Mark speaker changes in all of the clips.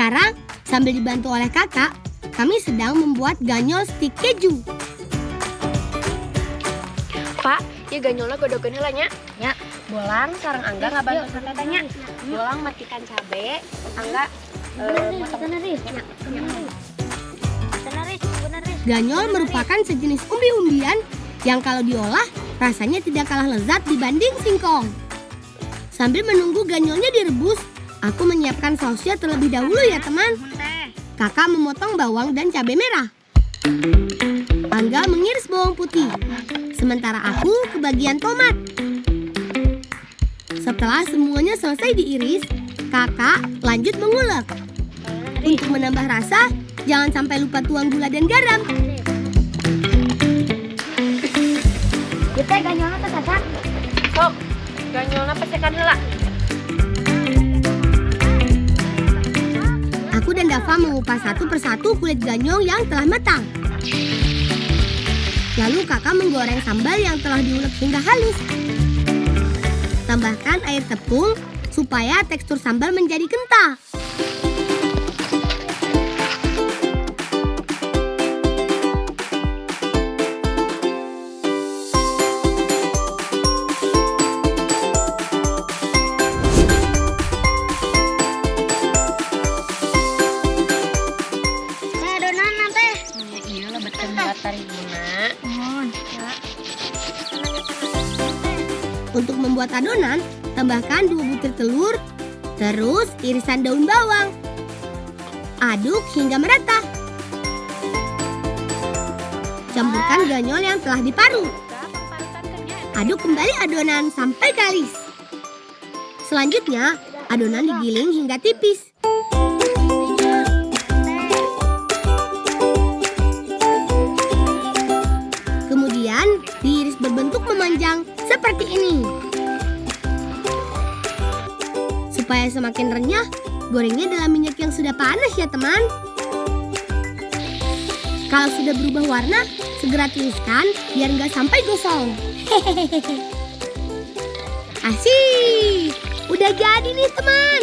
Speaker 1: Sekarang, sambil dibantu oleh kakak, kami sedang membuat ganyol stik keju.
Speaker 2: Pak, ya ganyolnya godokeun heula nya. Ya, bolang sareng Angga ngabantu satetanya. Bolang matikan cabe, Angga motong.
Speaker 1: Ganyol merupakan sejenis umbi-umbian yang kalau diolah rasanya tidak kalah lezat dibanding singkong. Sambil menunggu ganyolnya direbus, aku menyiapkan sausnya terlebih dahulu ya teman. Kakak memotong bawang dan cabai merah. Angga mengiris bawang putih. Sementara aku ke bagian tomat. Setelah semuanya selesai diiris, kakak lanjut mengulek. Untuk menambah rasa, jangan sampai lupa tuang gula dan garam.
Speaker 3: Kita ganyolna teh Tata.
Speaker 2: Sok, ganyolna pesekan heula.
Speaker 1: Aku dan Dava mengupas satu persatu kulit ganyong yang telah matang. Lalu kakak menggoreng sambal yang telah diulek hingga halus. Tambahkan air tepung supaya tekstur sambal menjadi kental. Untuk membuat adonan, tambahkan 2 butir telur, terus irisan daun bawang. Aduk hingga merata. Campurkan ganyol yang telah diparut. Aduk kembali adonan sampai kalis. Selanjutnya, adonan digiling hingga tipis. Kemudian, diiris berbentuk memanjang seperti ini. Supaya semakin renyah, gorengnya dalam minyak yang sudah panas ya teman. Kalau sudah berubah warna, segera tiriskan biar nggak sampai gosong. Asik, udah jadi nih teman.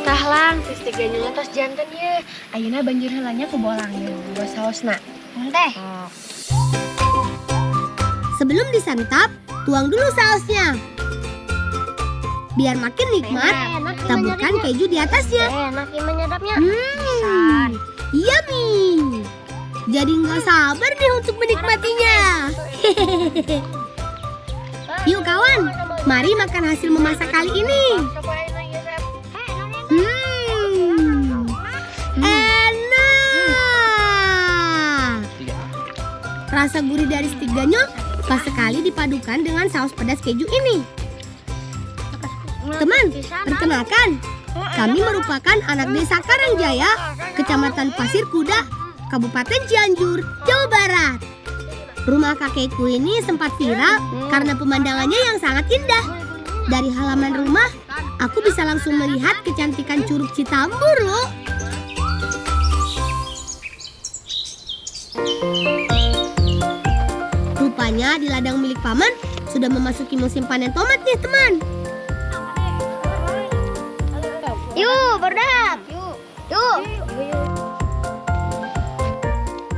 Speaker 2: Kahlang, sis ganyolna tos janten ye. Ayeuna banjir heulanya ku bolang ye, gua saosna.
Speaker 3: Teh.
Speaker 1: Sebelum disantap, tuang dulu sausnya. Biar makin nikmat, taburkan keju di atasnya.
Speaker 3: Enak ini menyedapnya.
Speaker 1: Yummy. Jadi nggak sabar nih untuk menikmatinya. Yuk kawan, mari makan hasil memasak kali ini. Enak. Rasa gurih dari stik ganyol pas sekali dipadukan dengan saus pedas keju ini. Teman, perkenalkan, kami merupakan anak desa Karangjaya, Kecamatan Pasir Kuda, Kabupaten Cianjur, Jawa Barat. Rumah kakekku ini sempat viral karena pemandangannya yang sangat indah. Dari halaman rumah, aku bisa langsung melihat kecantikan Curug Citambur loh. Rupanya di ladang milik paman sudah memasuki musim panen tomat nih teman.
Speaker 3: Yuk, berdap. Yuk.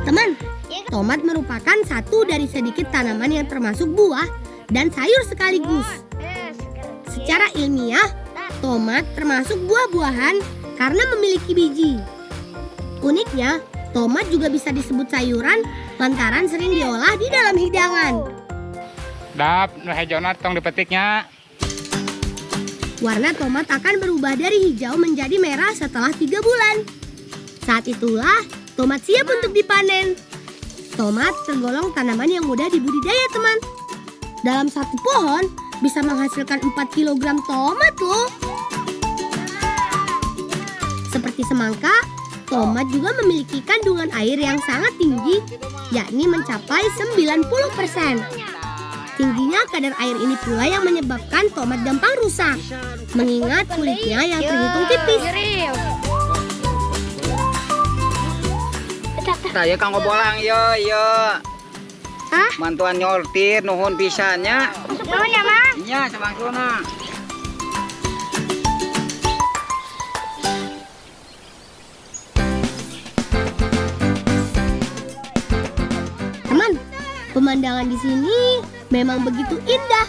Speaker 1: Teman, tomat merupakan satu dari sedikit tanaman yang termasuk buah dan sayur sekaligus. Secara ilmiah, tomat termasuk buah-buahan karena memiliki biji. Uniknya, tomat juga bisa disebut sayuran lantaran sering diolah di dalam hidangan.
Speaker 4: Dap, nu hejona tong dipetiknya.
Speaker 1: Warna tomat akan berubah dari hijau menjadi merah setelah 3 bulan. Saat itulah tomat siap untuk dipanen. Tomat tergolong tanaman yang mudah dibudidaya teman. Dalam satu pohon bisa menghasilkan 4 kg tomat loh. Seperti semangka, tomat juga memiliki kandungan air yang sangat tinggi, yakni mencapai 90%. Tingginya kadar air ini pula yang menyebabkan tomat gampang rusak, mengingat kulitnya yang terhitung tipis.
Speaker 4: Saya kanggo bolang yo.
Speaker 5: Bantuan nyortir nuhun pisannya.
Speaker 3: Nuhun ya, Mang.
Speaker 5: Iya, samaksuna.
Speaker 1: Teman, pemandangan di sini memang begitu indah.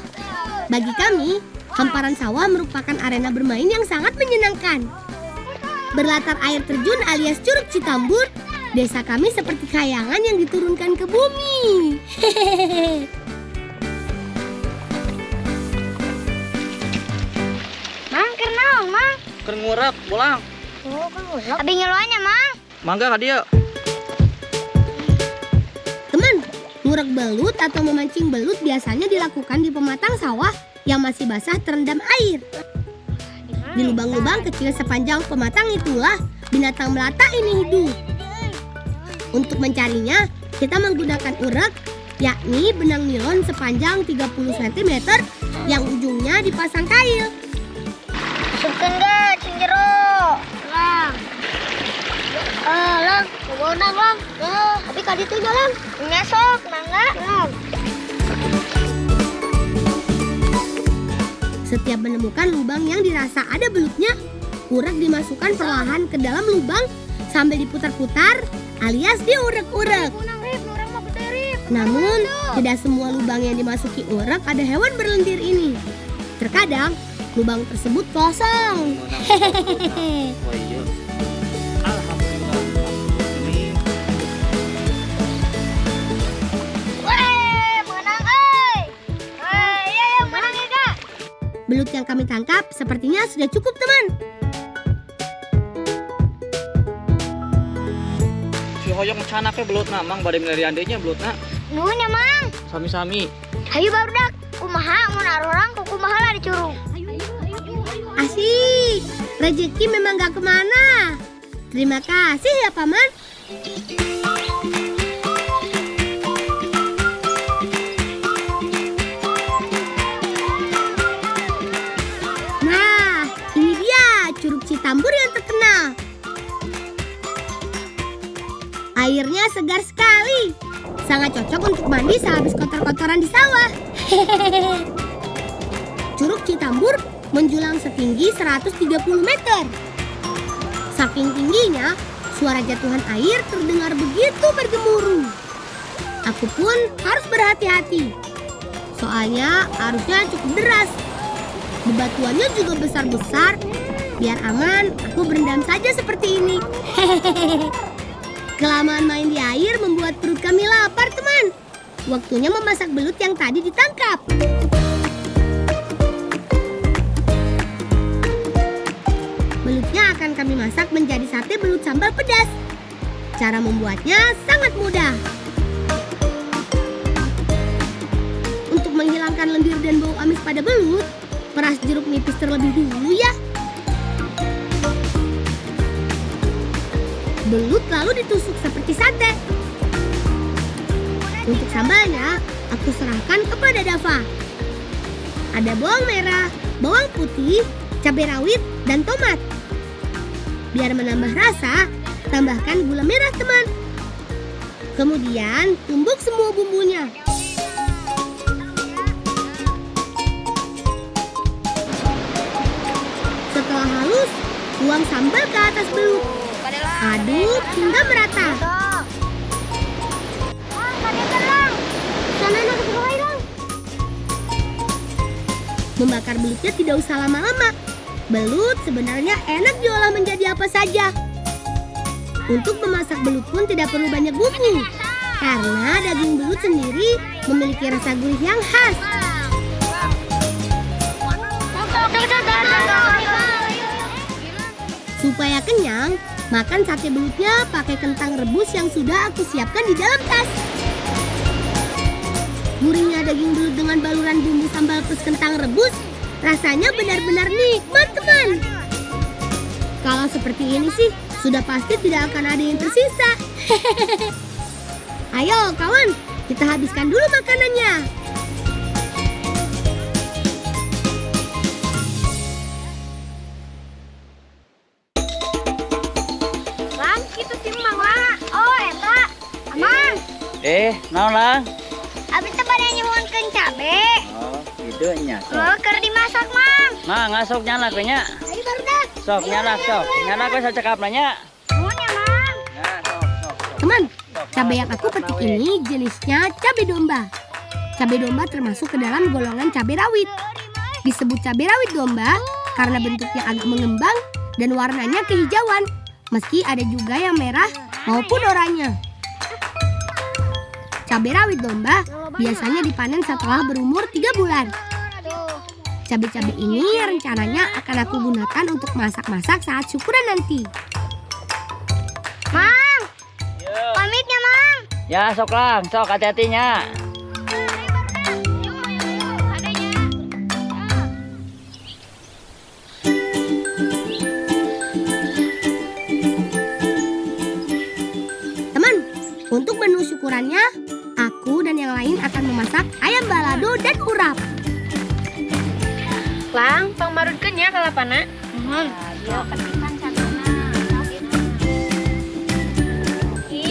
Speaker 1: Bagi kami, hamparan sawah merupakan arena bermain yang sangat menyenangkan. Berlatar air terjun alias Curug Citambur, desa kami seperti khayangan yang diturunkan ke bumi. Hehehe.
Speaker 3: Mang, kenaon, Mang?
Speaker 5: Keur ngurep, pulang.
Speaker 3: Oh, kan ngurap. Abi ngeluannya, Mang.
Speaker 5: Mangga ka dieu.
Speaker 1: Teman, ngurek belut atau memancing belut biasanya dilakukan di pematang sawah yang masih basah terendam air. Di lubang-lubang kecil sepanjang pematang itulah binatang melata ini hidup. Untuk mencarinya, kita menggunakan urek, yakni benang nilon sepanjang 30 cm yang ujungnya dipasang kail.
Speaker 3: Masukkan gak, cinjero. Lang. Lang. Kegonang, Lang. Tapi kali itu Lang. Ngesok, mangga. Lang.
Speaker 1: Setiap menemukan lubang yang dirasa ada belutnya, urek dimasukkan perlahan ke dalam lubang sambil diputar-putar alias diurek-urek. Namun, tidak semua lubang yang dimasuki urek ada hewan berlendir ini. Terkadang, lubang tersebut kosong. Hehehe.
Speaker 5: Oh iya. Alhamdulillah.
Speaker 3: Weh, menang, euy. Iya, menang ya, Kak.
Speaker 1: Belut yang kami tangkap sepertinya sudah cukup, teman.
Speaker 5: Si hoyong canak ke belutna, Mang bade milarian deui nya belutna.
Speaker 3: Nuhun ya, Mang.
Speaker 5: Sami-sami.
Speaker 3: Hayu barudak. Kumaha mun arurang ku kumaha lah di curug.
Speaker 1: Asik, rezeki memang gak kemana. Terima kasih ya, Paman. Nah, ini dia Curug Citambur yang terkenal. Airnya segar sekali. Sangat cocok untuk mandi sehabis kotor-kotoran di sawah. Curug Citambur menjulang setinggi 130 meter. Saking tingginya, suara jatuhan air terdengar begitu bergemuruh. Aku pun harus berhati-hati. Soalnya arusnya cukup deras. Bebatuannya juga besar-besar. Biar aman, aku berendam saja seperti ini. Kelamaan main di air membuat perut kami lapar, teman. Waktunya memasak belut yang tadi ditangkap. Belutnya akan kami masak menjadi sate belut sambal pedas. Cara membuatnya sangat mudah. Untuk menghilangkan lendir dan bau amis pada belut, peras jeruk nipis terlebih dulu ya. Belut lalu ditusuk seperti sate. Untuk sambalnya, aku serahkan kepada Dava. Ada bawang merah, bawang putih, cabai rawit, dan tomat. Biar menambah rasa, tambahkan gula merah, teman. Kemudian tumbuk semua bumbunya. Setelah halus, tuang sambal ke atas belut. Aduk hingga merata. Membakar belutnya tidak usah lama-lama. Belut sebenarnya enak diolah menjadi apa saja. Untuk memasak belut pun tidak perlu banyak bumbu, karena daging belut sendiri memiliki rasa gurih yang khas. Supaya kenyang, makan sate belutnya pakai kentang rebus yang sudah aku siapkan di dalam tas. Gurihnya daging belut dengan baluran bumbu sambal plus kentang rebus, rasanya benar-benar nikmat, teman. Kalau seperti ini sih, sudah pasti tidak akan ada yang tersisa. Ayo kawan, kita habiskan dulu makanannya.
Speaker 3: Lang, gitu sih Mang Lang. Oh, eta. Amang.
Speaker 5: Naon Lang?
Speaker 3: Abi teh pada nyuhunkeun cabe.
Speaker 5: Oh, gitu nya.
Speaker 3: Oh, keur dimasak, Mang.
Speaker 5: Nah, ngasok nyanak we nya.
Speaker 3: Ayo barudak.
Speaker 5: Sok nyanak sok. Nyanak we sacekap nya.
Speaker 3: Nuhunnya, Mang.
Speaker 5: Nah, sok.
Speaker 1: Teman, cabai yang aku petik ini jenisnya cabai domba. Cabai domba termasuk ke dalam golongan cabai rawit. Disebut cabai rawit domba karena bentuknya agak mengembang dan warnanya kehijauan. Meski ada juga yang merah maupun oranye. Cabai rawit domba biasanya dipanen setelah berumur 3 bulan. Cabai-cabai ini rencananya akan aku gunakan untuk masak-masak saat syukuran nanti.
Speaker 3: Mang. Pamitnya, Mang.
Speaker 5: Ya, sok lang, sok hati-hati nya.
Speaker 1: Teman, untuk menu syukurannya, aku dan yang lain akan memasak ayam balado dan urap.
Speaker 2: Lang, pangmarudkeun ya kalapana.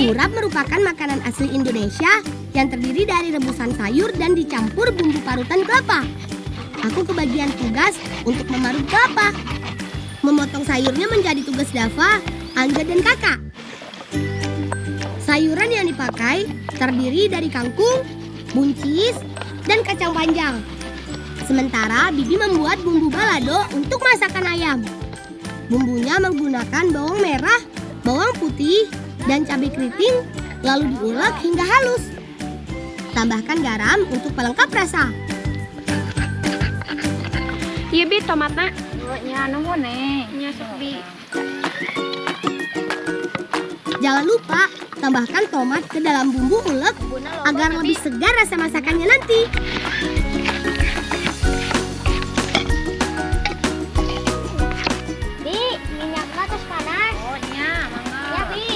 Speaker 1: Urap merupakan makanan asli Indonesia yang terdiri dari rebusan sayur dan dicampur bumbu parutan kelapa. Aku kebagian tugas untuk memarut kelapa. Memotong sayurnya menjadi tugas Dava, Angga, dan Kakak. Sayuran yang dipakai terdiri dari kangkung, buncis, dan kacang panjang. Sementara Bibi membuat bumbu balado untuk masakan ayam. Bumbunya menggunakan bawang merah, bawang putih, dan cabai keriting, lalu diulek hingga halus. Tambahkan garam untuk pelengkap rasa.
Speaker 2: Iya, Bi, tomatna.
Speaker 3: Nya nuhun nih.
Speaker 2: Nya sok, Bi.
Speaker 1: Jangan lupa tambahkan tomat ke dalam bumbu ulek agar lebih segar rasa masakannya nanti.
Speaker 3: Bi, minyakna tos panas.
Speaker 2: Oh, nya, mangga.
Speaker 3: Ya, Bi.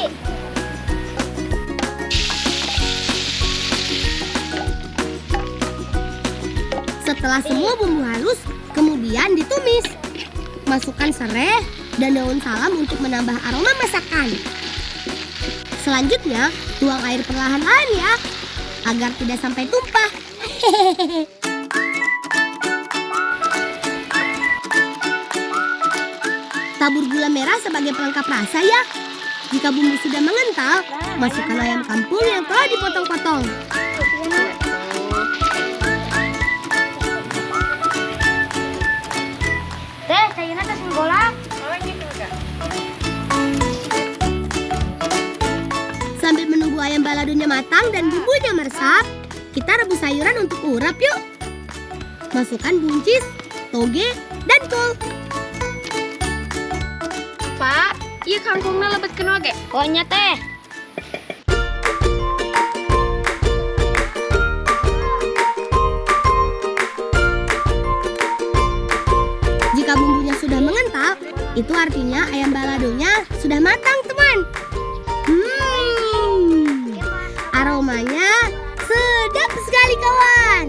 Speaker 1: Setelah semua bumbu halus, kemudian ditumis. Masukkan serai dan daun salam untuk menambah aroma masakan. Selanjutnya, tuang air perlahan-lahan ya, agar tidak sampai tumpah. Tabur gula merah sebagai pelengkap rasa ya. Jika bumbu sudah mengental, masukkan ayam kampung yang telah dipotong-potong.
Speaker 3: Teh, sayurna tos golak.
Speaker 2: Oh, gitu enggak?
Speaker 1: Sambil menunggu ayam baladonya matang dan bumbunya meresap, kita rebus sayuran untuk urap yuk. Masukkan buncis, toge, dan kol.
Speaker 2: Pak, iya kangkungna lebetkeun oge.
Speaker 3: Pokoknya teh.
Speaker 1: Jika bumbunya sudah mengental, itu artinya ayam baladonya sudah matang, teman. Aromanya sedap sekali, kawan.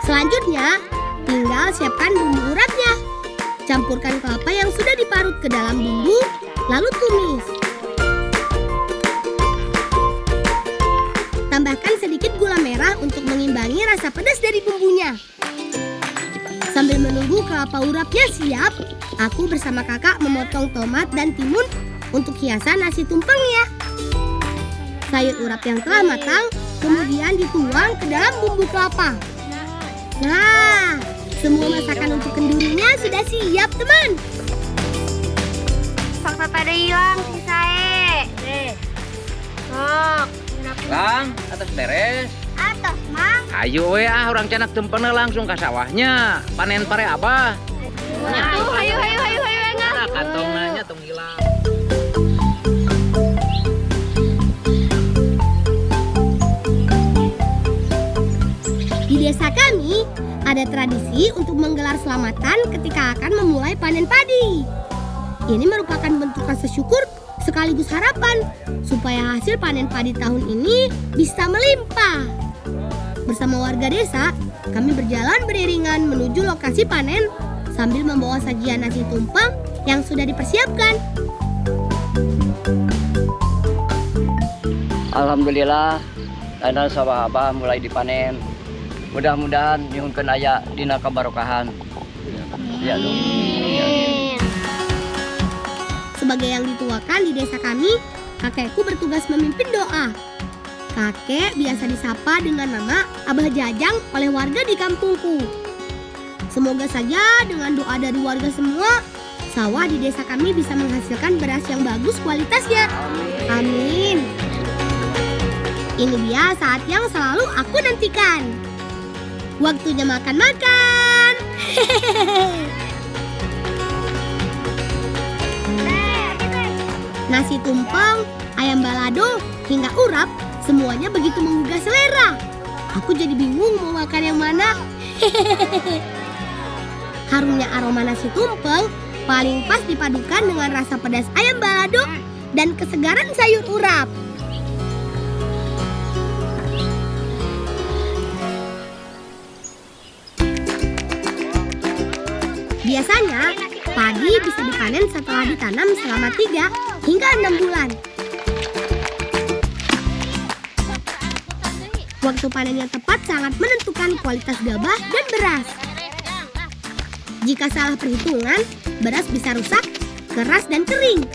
Speaker 1: Selanjutnya, tinggal siapkan bumbu urapnya. Campurkan kelapa yang sudah diparut ke dalam bumbu, lalu tumis. Tambahkan sedikit gula merah untuk mengimbangi rasa pedas dari bumbunya. Sambil menunggu kelapa urapnya siap, aku bersama kakak memotong tomat dan timun untuk hiasan nasi tumpengnya. Sayur urap yang telah matang kemudian dituang ke dalam bumbu kelapa. Nah, semua masakan untuk kendurinya sudah siap, teman.
Speaker 3: Fakta pada hilang sisae.
Speaker 2: Sok.
Speaker 5: Lang, atas beres.
Speaker 3: Atos, Mang.
Speaker 5: Ayo we orang canak tempena langsung ke sawahnya. Panen pare apa?
Speaker 2: Atuh, hayu enggak.
Speaker 5: Nah, kantong nanya tong hilang.
Speaker 1: Di desa kami ada tradisi untuk menggelar selamatan ketika akan memulai panen padi. Ini merupakan bentuk rasa syukur sekaligus harapan supaya hasil panen padi tahun ini bisa melimpah. Bersama warga desa, kami berjalan beriringan menuju lokasi panen sambil membawa sajian nasi tumpeng yang sudah dipersiapkan.
Speaker 5: Alhamdulillah,
Speaker 6: ayeuna sawah Abah mulai dipanen. Mudah-mudahan nyuhunkeun aya dina kabarokahan. Ya, dong.
Speaker 1: Sebagai yang dituakan di desa kami, kakekku bertugas memimpin doa. Kakek biasa disapa dengan nama Abah Jajang oleh warga di kampungku. Semoga saja dengan doa dari warga semua, sawah di desa kami bisa menghasilkan beras yang bagus kualitasnya. Amin. Ini dia saat yang selalu aku nantikan. Waktunya makan-makan. Nasi tumpeng, ayam balado, hingga urap, semuanya begitu menggugah selera. Aku jadi bingung mau makan yang mana. Harumnya aroma nasi tumpeng paling pas dipadukan dengan rasa pedas ayam balado dan kesegaran sayur urap. Biasanya, padi bisa dipanen setelah ditanam selama 3 hingga 6 bulan. Waktu panen yang tepat sangat menentukan kualitas gabah dan beras. Jika salah perhitungan, beras bisa rusak, keras dan kering.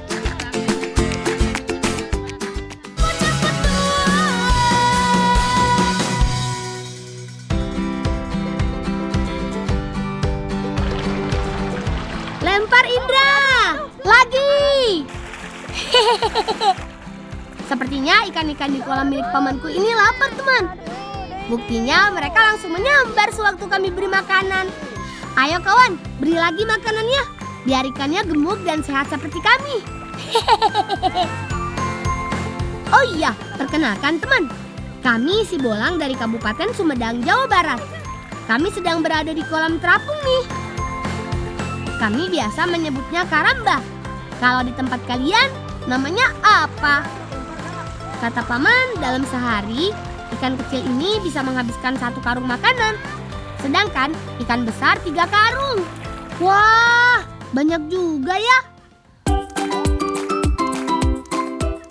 Speaker 1: Lempar Indra! Lagi! Sepertinya ikan-ikan di kolam milik pamanku ini lapar, teman. Buktinya mereka langsung menyambar sewaktu kami beri makanan. Ayo kawan, beri lagi makanannya, biar ikannya gemuk dan sehat seperti kami. Oh iya, perkenalkan teman. Kami si Bolang dari Kabupaten Sumedang, Jawa Barat. Kami sedang berada di kolam terapung nih. Kami biasa menyebutnya karamba. Kalau di tempat kalian, namanya apa? Kata paman, dalam sehari, ikan kecil ini bisa menghabiskan 1 karung makanan. Sedangkan ikan besar 3 karung. Wah, banyak juga ya.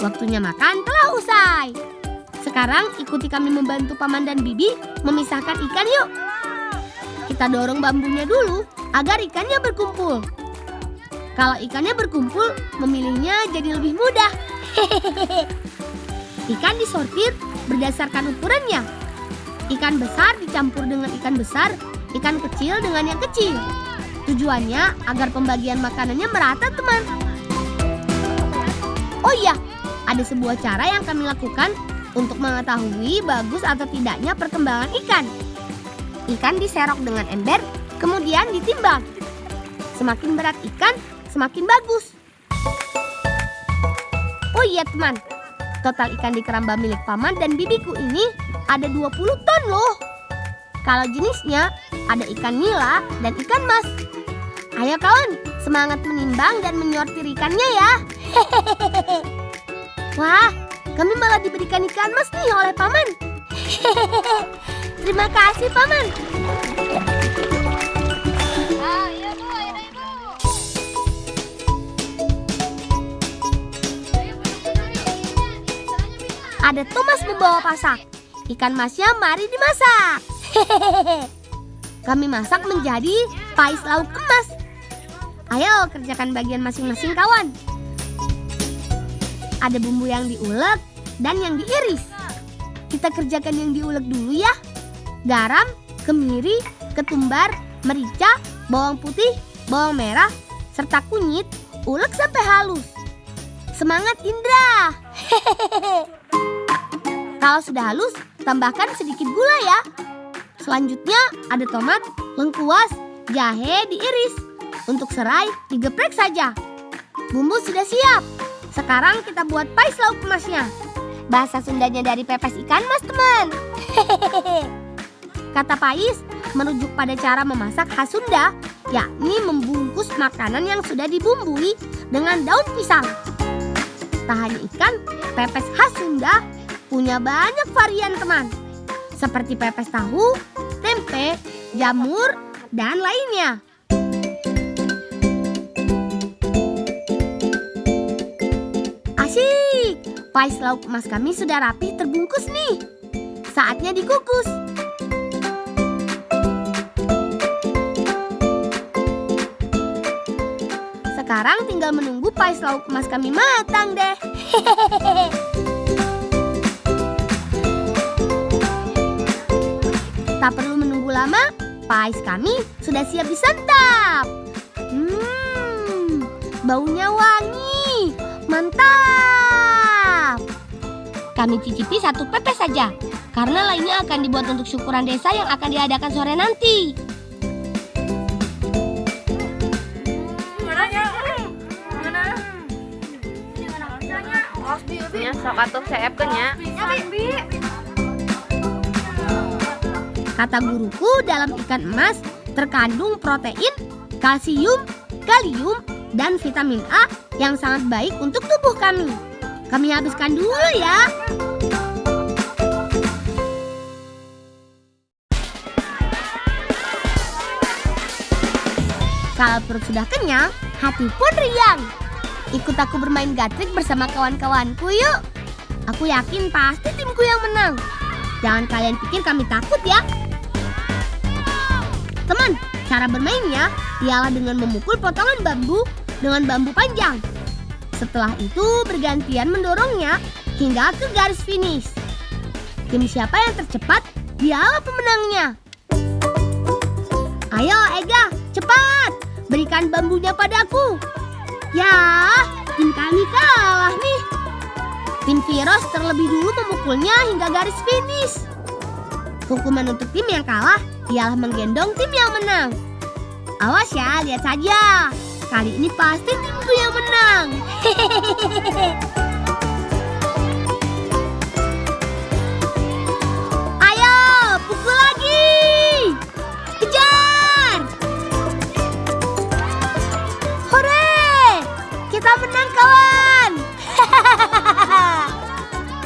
Speaker 1: Waktunya makan telah usai. Sekarang ikuti kami membantu paman dan bibi memisahkan ikan yuk. Kita dorong bambunya dulu agar ikannya berkumpul. Kalau ikannya berkumpul, memilihnya jadi lebih mudah. Ikan disortir berdasarkan ukurannya. Ikan besar dicampur dengan ikan besar, ikan kecil dengan yang kecil. Tujuannya agar pembagian makanannya merata, teman. Oh iya, ada sebuah cara yang kami lakukan untuk mengetahui bagus atau tidaknya perkembangan ikan. Ikan diserok dengan ember, kemudian ditimbang. Semakin berat ikan, semakin bagus. Oh iya teman, total ikan di keramba milik paman dan bibiku ini ada 20 ton loh. Kalau jenisnya ada ikan nila dan ikan mas. Ayo kawan, semangat menimbang dan menyortir ikannya ya. Wah, kami malah diberikan ikan mas nih oleh paman. Terima kasih paman. Ada Thomas membawa pasak. Ikan masnya mari dimasak. Kami masak menjadi pais lauk emas. Ayo kerjakan bagian masing-masing kawan. Ada bumbu yang diulek dan yang diiris. Kita kerjakan yang diulek dulu ya. Garam, kemiri, ketumbar, merica, bawang putih, bawang merah, serta kunyit. Ulek sampai halus. Semangat Indra. Kalau sudah halus, tambahkan sedikit gula ya. Selanjutnya ada tomat, lengkuas, jahe diiris. Untuk serai digeprek saja. Bumbu sudah siap. Sekarang kita buat pais lauk emasnya. Bahasa Sundanya dari pepes ikan mas teman. Kata pais merujuk pada cara memasak khas Sunda, yakni membungkus makanan yang sudah dibumbui dengan daun pisang. Tak hanya ikan, pepes khas Sunda punya banyak varian teman. Seperti pepes tahu, tempe, jamur, dan lainnya. Asyik, pais lauk emas kami sudah rapi terbungkus nih. saatnya dikukus. Sekarang tinggal menunggu pais lauk emas kami matang deh. Tak perlu menunggu lama, pais kami sudah siap disantap. Baunya wangi, mantap. Kami cicipi satu pepes saja, karena lainnya akan dibuat untuk syukuran desa yang akan diadakan sore nanti.
Speaker 2: Ya, sok atuh seepkeun nya.
Speaker 1: Kata guruku, dalam ikan emas terkandung protein, kalsium, kalium, dan vitamin A yang sangat baik untuk tubuh kami. Kami habiskan dulu ya. Kalau perut sudah kenyang, hati pun riang. Ikut aku bermain gatrik bersama kawan-kawanku yuk. Aku yakin pasti timku yang menang. Jangan kalian pikir kami takut ya. Teman, cara bermainnya ialah dengan memukul potongan bambu dengan bambu panjang. Setelah itu bergantian mendorongnya hingga ke garis finish. Tim siapa yang tercepat, dialah pemenangnya. Ayo Ega, cepat, berikan bambunya padaku. Ya, tim kami kalah nih. Tim Virus terlebih dulu memukulnya hingga garis finish. Hukuman untuk tim yang kalah ialah menggendong tim yang menang. Awas ya, lihat saja. Kali ini pasti timku yang menang. Ayo, pukul lagi. Kejar. Hore, kita menang kawan.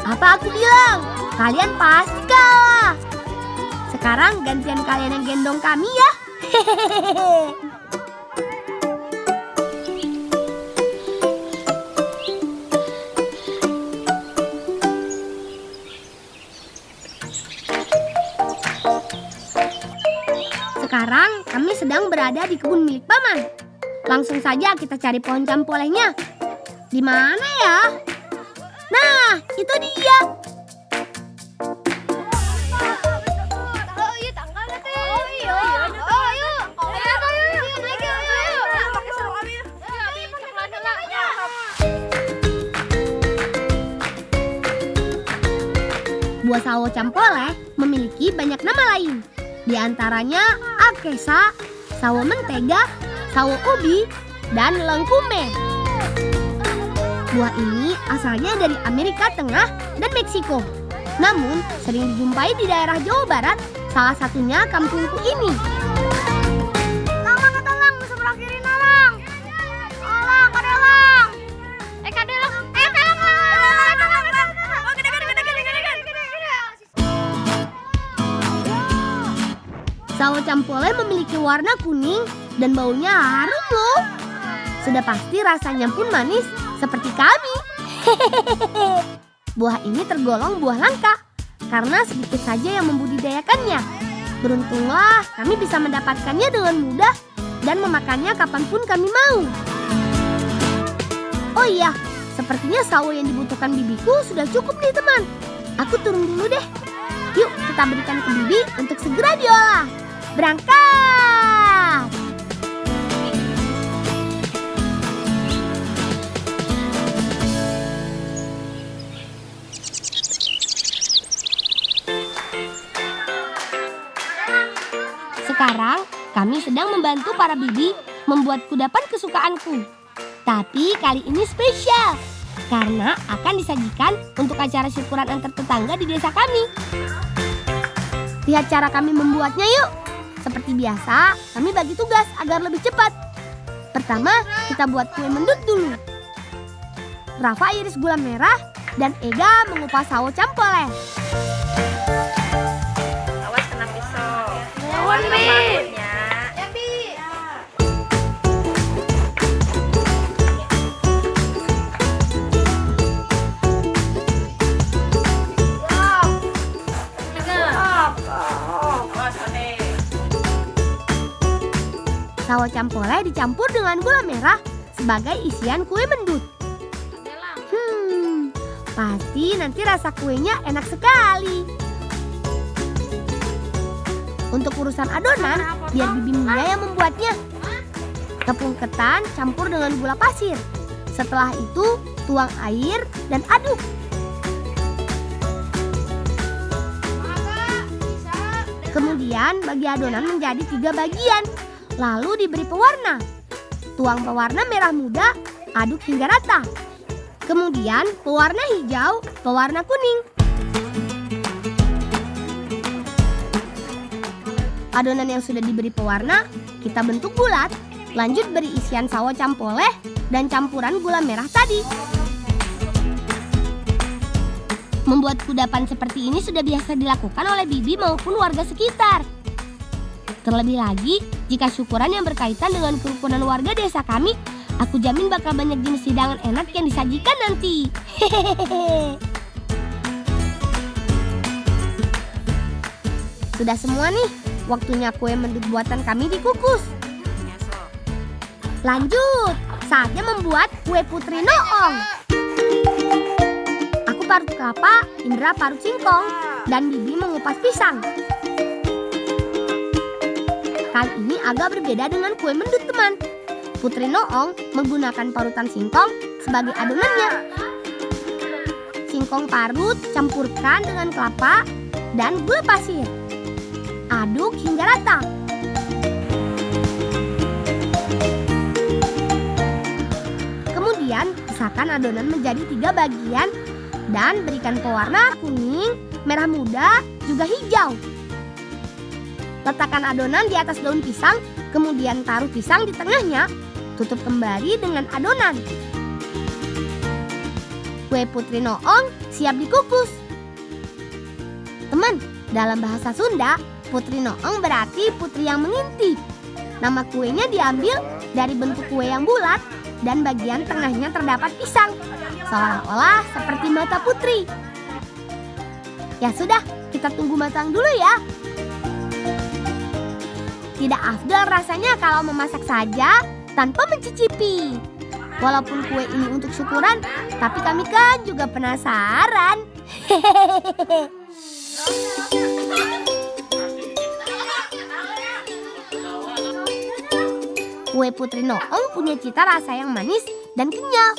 Speaker 1: Apa aku bilang? Kalian pasti kalah. Sekarang gantian kalian yang gendong kami ya. Sekarang kami sedang berada di kebun milik Paman. Langsung saja kita cari pohon campolehnya. Di mana ya? Nah, itu dia. Buah sawo campoleh memiliki banyak nama lain. Di antaranya akesa, sawo mentega, sawo ubi, dan lengkume. Buah ini asalnya dari Amerika Tengah dan Meksiko. Namun sering dijumpai di daerah Jawa Barat, salah satunya kampungku ini.
Speaker 3: Tolong, sebelah kiri nolong. Tolong, kadelang. Kadelang.
Speaker 1: Sawo campoleh memiliki warna kuning dan baunya harum loh. Sudah pasti rasanya pun manis seperti kami. Buah ini tergolong buah langka karena sedikit saja yang membudidayakannya. Beruntunglah kami bisa mendapatkannya dengan mudah dan memakannya kapanpun kami mau. Oh iya, sepertinya sawo yang dibutuhkan bibiku sudah cukup nih teman. Aku turun dulu deh. Yuk kita berikan ke bibi untuk segera diolah. Berangkat! Sekarang kami sedang membantu para bibi membuat kudapan kesukaanku. Tapi kali ini spesial karena akan disajikan untuk acara syukuran antar tetangga di desa kami. Lihat cara kami membuatnya yuk. Seperti biasa, kami bagi tugas agar lebih cepat. Pertama, kita buat kue mendut dulu. Rafa iris gula merah dan Ega mengupas sawo campoleh.
Speaker 2: Awas kena pisau.
Speaker 3: Nuhun, Bi.
Speaker 2: Ya, Bi.
Speaker 1: Sawo campole dicampur dengan gula merah sebagai isian kue mendut. Pasti nanti rasa kuenya enak sekali. Untuk urusan adonan, biar Bibi Mia yang membuatnya. Tepung ketan campur dengan gula pasir. Setelah itu, tuang air dan aduk. Kemudian bagi adonan menjadi 3 bagian, lalu diberi pewarna. Tuang pewarna merah muda, aduk hingga rata. Kemudian pewarna hijau, pewarna kuning. Adonan yang sudah diberi pewarna, kita bentuk bulat. Lanjut beri isian sawo campole dan campuran gula merah tadi. Membuat kudapan seperti ini sudah biasa dilakukan oleh Bibi maupun warga sekitar. Terlebih lagi, jika syukuran yang berkaitan dengan kerukunan warga desa kami, aku jamin bakal banyak jenis hidangan enak yang disajikan nanti. Hehehe. Sudah semua nih, waktunya kue mendut buatan kami dikukus. Lanjut, saatnya membuat kue putri noong. Aku parut kelapa, Indra parut singkong, dan Bibi mengupas pisang. Kali ini agak berbeda dengan kue mendut, teman. Putri noong menggunakan parutan singkong sebagai adonannya. Singkong parut campurkan dengan kelapa dan gula pasir. Aduk hingga rata. Kemudian pisahkan adonan menjadi 3 bagian dan berikan pewarna kuning, merah muda, juga hijau. Letakkan adonan di atas daun pisang, kemudian taruh pisang di tengahnya. Tutup kembali dengan adonan. Kue putri noong siap dikukus. Teman, dalam bahasa Sunda, putri noong berarti putri yang mengintip. Nama kuenya diambil dari bentuk kue yang bulat dan bagian tengahnya terdapat pisang, seolah-olah seperti mata putri. Ya sudah, kita tunggu matang dulu ya. Tidak afdal rasanya kalau memasak saja tanpa mencicipi. Walaupun kue ini untuk syukuran, tapi kami kan juga penasaran. Kue putri noong punya cita rasa yang manis dan kenyal.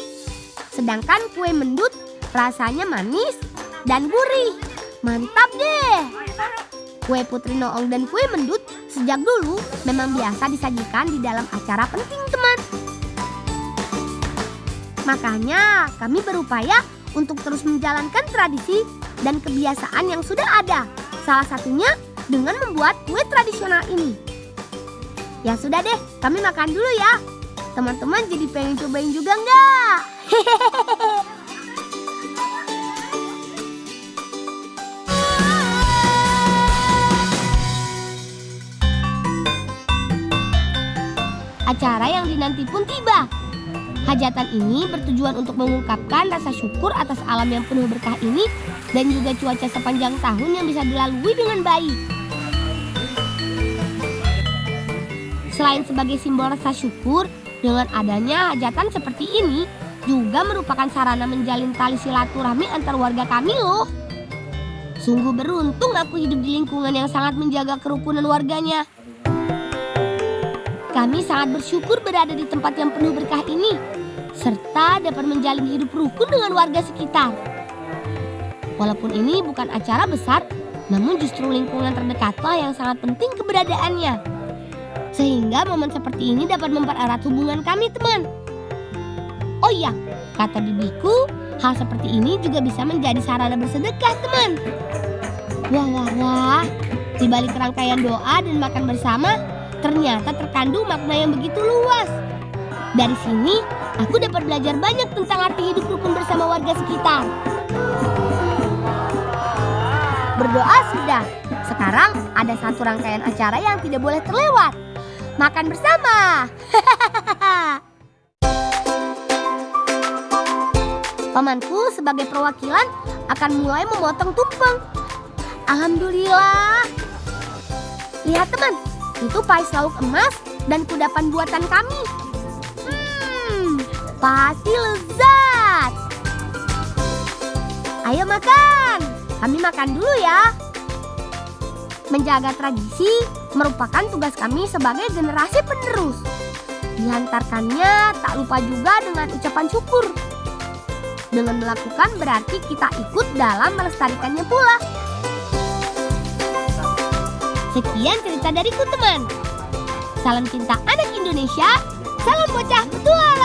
Speaker 1: Sedangkan kue mendut rasanya manis dan gurih. Mantap deh! Kue putri noong dan kue mendut sejak dulu memang biasa disajikan di dalam acara penting, teman. Makanya kami berupaya untuk terus menjalankan tradisi dan kebiasaan yang sudah ada. Salah satunya dengan membuat kue tradisional ini. Ya sudah deh, kami makan dulu ya. Teman-teman jadi pengen cobain juga nggak? Acara yang dinanti pun tiba. Hajatan ini bertujuan untuk mengungkapkan rasa syukur atas alam yang penuh berkah ini dan juga cuaca sepanjang tahun yang bisa dilalui dengan baik. Selain sebagai simbol rasa syukur, dengan adanya hajatan seperti ini juga merupakan sarana menjalin tali silaturahmi antar warga kami loh. Sungguh beruntung aku hidup di lingkungan yang sangat menjaga kerukunan warganya. Kami sangat bersyukur berada di tempat yang penuh berkah ini, serta dapat menjalin hidup rukun dengan warga sekitar. Walaupun ini bukan acara besar, namun justru lingkungan terdekatlah yang sangat penting keberadaannya. Sehingga momen seperti ini dapat mempererat hubungan kami, teman. Oh iya, kata bibiku, hal seperti ini juga bisa menjadi sarana bersedekah, teman. Wah, di balik rangkaian doa dan makan bersama, ternyata terkandung makna yang begitu luas. Dari sini, aku dapat belajar banyak tentang arti hidup rukun bersama warga sekitar. Berdoa sudah, sekarang ada satu rangkaian acara yang tidak boleh terlewat. Makan bersama. Pamanku sebagai perwakilan akan mulai memotong tumpeng. Alhamdulillah. Lihat teman, itu pais lauk emas dan kudapan buatan kami. Pasti lezat. Ayo makan. Kami makan dulu ya. Menjaga tradisi merupakan tugas kami sebagai generasi penerus. Dihantarkannya tak lupa juga dengan ucapan syukur. Dengan melakukan berarti kita ikut dalam melestarikannya pula. Sekian cerita dariku teman. Salam cinta anak Indonesia. Salam bocah petualang.